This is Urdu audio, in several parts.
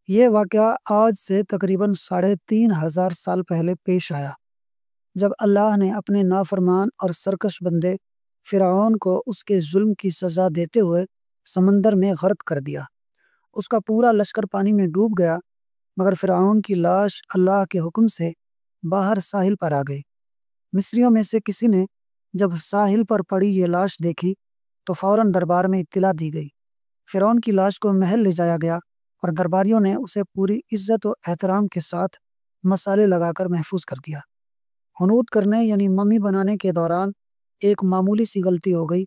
یہ واقعہ آج سے تقریباً 3500 سال پہلے پیش آیا، جب اللہ نے اپنے نافرمان اور سرکش بندے فرعون کو اس کے ظلم کی سزا دیتے ہوئے سمندر میں غرق کر دیا۔ اس کا پورا لشکر پانی میں ڈوب گیا، مگر فرعون کی لاش اللہ کے حکم سے باہر ساحل پر آ گئی۔ مصریوں میں سے کسی نے جب ساحل پر پڑی یہ لاش دیکھی تو فوراً دربار میں اطلاع دی گئی۔ فرعون کی لاش کو محل لے جایا گیا اور درباریوں نے اسے پوری عزت و احترام کے ساتھ مسالے لگا کر محفوظ کر دیا۔ حنوط کرنے یعنی ممی بنانے کے دوران ایک معمولی سی غلطی ہو گئی۔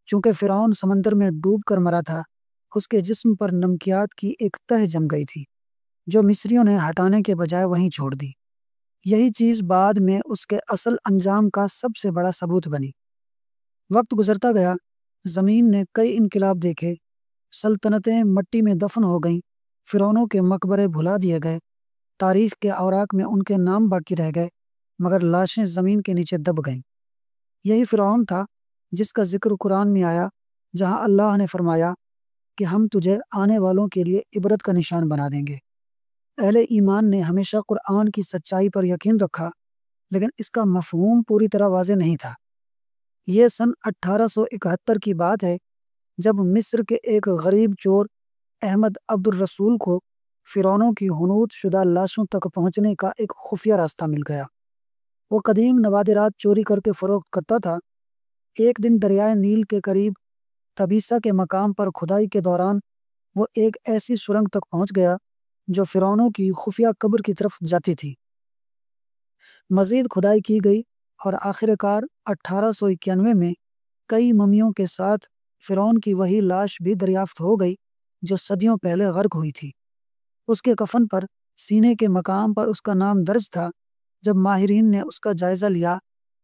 چونکہ فرعون سمندر میں ڈوب کر مرا تھا، اس کے جسم پر نمکیات کی ایک تہ جم گئی تھی، جو مصریوں نے ہٹانے کے بجائے وہیں چھوڑ دی۔ یہی چیز بعد میں اس کے اصل انجام کا سب سے بڑا ثبوت بنی۔ وقت گزرتا گیا، زمین نے کئی انقلاب دیکھے، سلطنتیں مٹی میں دفن ہو گئیں، فرعونوں کے مقبرے بھلا دیے گئے، تاریخ کے اوراق میں ان کے نام باقی رہ گئے، مگر لاشیں زمین کے نیچے دب گئیں۔ یہی فرعون تھا جس کا ذکر قرآن میں آیا، جہاں اللہ نے فرمایا کہ ہم تجھے آنے والوں کے لیے عبرت کا نشان بنا دیں گے۔ اہل ایمان نے ہمیشہ قرآن کی سچائی پر یقین رکھا، لیکن اس کا مفہوم پوری طرح واضح نہیں تھا۔ یہ سن 1871 کی بات ہے، جب مصر کے ایک غریب چور احمد عبد الرسول کو فرعونوں کی حنوط شدہ لاشوں تک پہنچنے کا ایک خفیہ راستہ مل گیا۔ وہ قدیم نوادرات چوری کر کے فروخت کرتا تھا۔ ایک دن دریائے نیل کے قریب تبیسا کے مقام پر کھدائی کے دوران وہ ایک ایسی سرنگ تک پہنچ گیا جو فرعونوں کی خفیہ قبر کی طرف جاتی تھی۔ مزید کھدائی کی گئی اور آخر کار 1891 میں کئی ممیوں کے ساتھ فرعون کی وہی لاش بھی دریافت ہو گئی جو صدیوں پہلے غرق ہوئی تھی۔ اس کے کفن پر سینے کے مقام پر اس کا نام درج تھا۔ جب ماہرین نے اس کا جائزہ لیا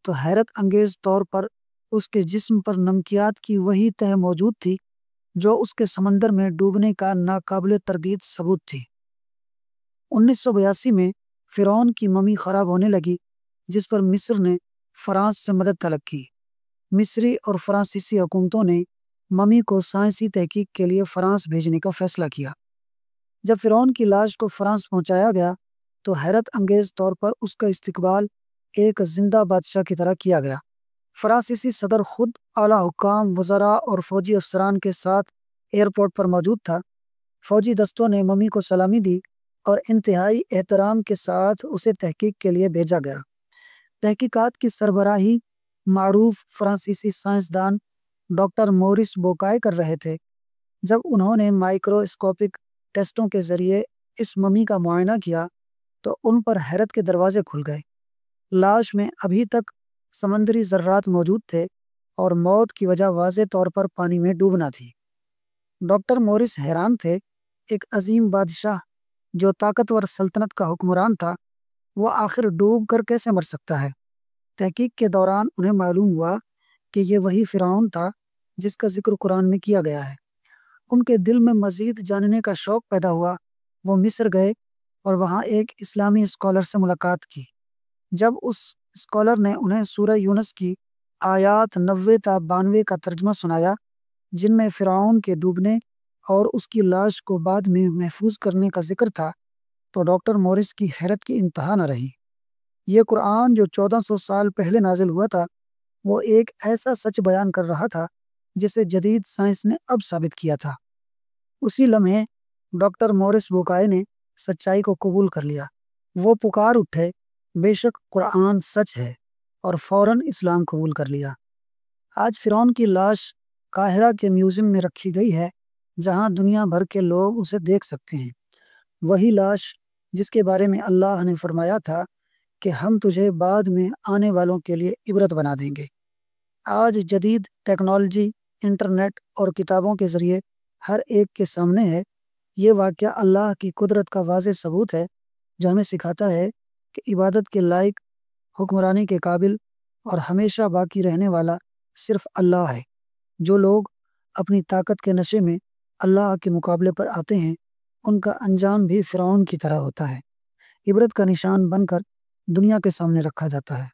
تو حیرت انگیز طور پر اس کے جسم پر نمکیات کی وہی تہ موجود تھی جو اس کے سمندر میں ڈوبنے کا ناقابل تردید ثبوت تھی۔ 1982 میں فرعون کی ممی خراب ہونے لگی، جس پر مصر نے فرانس سے مدد طلب کی۔ مصری اور فرانسیسی حکومتوں نے ممی کو سائنسی تحقیق کے لیے فرانس بھیجنے کا فیصلہ کیا۔ جب فرعون کی لاش کو فرانس پہنچایا گیا تو حیرت انگیز طور پر اس کا استقبال ایک زندہ بادشاہ کی طرح کیا گیا۔ فرانسیسی صدر خود اعلیٰ حکام، وزراء اور فوجی افسران کے ساتھ ایئرپورٹ پر موجود تھا۔ فوجی دستوں نے ممی کو سلامی دی اور انتہائی احترام کے ساتھ اسے تحقیق کے لیے بھیجا گیا۔ تحقیقات کی سربراہی معروف فرانسیسی سائنسدان ڈاکٹر مورس بوکائے کر رہے تھے۔ جب انہوں نے مائکرواسکوپک ٹیسٹوں کے ذریعے اس ممی کا معائنہ کیا تو ان پر حیرت کے دروازے کھل گئے۔ لاش میں ابھی تک سمندری ذرات موجود تھے اور موت کی وجہ واضح طور پر پانی میں ڈوبنا تھی۔ ڈاکٹر مورس حیران تھے، ایک عظیم بادشاہ جو طاقتور سلطنت کا حکمران تھا، وہ آخر ڈوب کر کیسے مر سکتا ہے؟ تحقیق کے دوران انہیں معلوم ہوا کہ یہ وہی فرعون تھا جس کا ذکر قرآن میں کیا گیا ہے۔ ان کے دل میں مزید جاننے کا شوق پیدا ہوا۔ وہ مصر گئے اور وہاں ایک اسلامی اسکالر سے ملاقات کی۔ جب اس اسکالر نے انہیں سورہ یونس کی آیات 90 تا 92 کا ترجمہ سنایا، جن میں فرعون کے ڈوبنے اور اس کی لاش کو بعد میں محفوظ کرنے کا ذکر تھا، تو ڈاکٹر مورس کی حیرت کی انتہا نہ رہی۔ یہ قرآن جو 1400 سال پہلے نازل ہوا تھا، وہ ایک ایسا سچ بیان کر رہا تھا جسے جدید سائنس نے اب ثابت کیا تھا۔ اسی لمحے ڈاکٹر مورس بوکائے نے سچائی کو قبول کر لیا۔ وہ پکار اٹھے، بے شک قرآن سچ ہے، اور فوراً اسلام قبول کر لیا۔ آج فرعون کی لاش قاہرہ کے میوزیم میں رکھی گئی ہے، جہاں دنیا بھر کے لوگ اسے دیکھ سکتے ہیں۔ وہی لاش جس کے بارے میں اللہ نے فرمایا تھا کہ ہم تجھے بعد میں آنے والوں کے لیے عبرت بنا دیں گے۔ آج جدید ٹیکنالوجی، انٹرنیٹ اور کتابوں کے ذریعے ہر ایک کے سامنے ہے۔ یہ واقعہ اللہ کی قدرت کا واضح ثبوت ہے، جو ہمیں سکھاتا ہے کہ عبادت کے لائق، حکمرانی کے قابل اور ہمیشہ باقی رہنے والا صرف اللہ ہے۔ جو لوگ اپنی طاقت کے نشے میں اللہ کے مقابلے پر آتے ہیں، ان کا انجام بھی فرعون کی طرح ہوتا ہے، عبرت کا نشان بن کر دنیا کے سامنے رکھا جاتا ہے۔